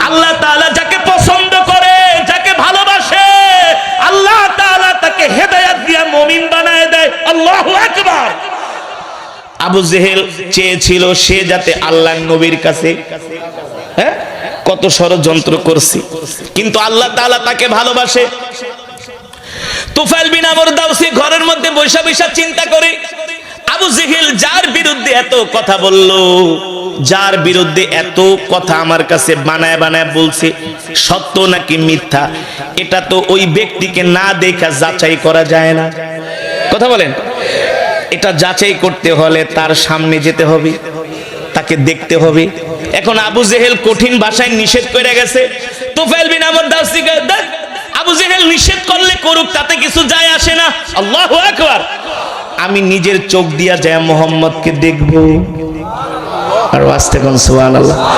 আল্লাহ তাআলা যাকে পছন্দ করে, যাকে ভালোবাসে, আল্লাহ তাআলা তাকে হেদায়েত দিয়া মুমিন বানায় দেয়। আল্লাহু আকবার। আবু জেহেল চেয়েছিল সে যাতে আল্লাহর নবীর কাছে কত ষড়যন্ত্র করছে, কিন্তু আল্লাহ তাআলা তাকে ভালোবাসে। তুফাইল বিন আমর দাউসি ঘরের মধ্যে বৈশা বৈশা চিন্তা করে, আবু জেহেল যার বিরুদ্ধে এত কথা বলল, যার বিরুদ্ধে এত কথা আমার কাছে বানায় বানায় বলছে, সত্য নাকি মিথ্যা এটা তো ওই ব্যক্তিকে না দেখা যাচাই করা যায় না। কথা বলেন, এটা যাচাই করতে হলে তার সামনে যেতে হবে, তাকে দেখতে হবে। এখন আবু জেহেল কঠিন ভাষায় নিষেধ করে গেছে। তুফাইল বিন আমর দাউসি আবু জেহেল নিষেধ করলে করুক, তাতে কিছু যায় আসে না। আল্লাহু আকবার। আমি নিজের চোখ দিয়া যায় মুহাম্মদকে দেখবো। আর আস্তে কোন সুবহানাল্লাহ।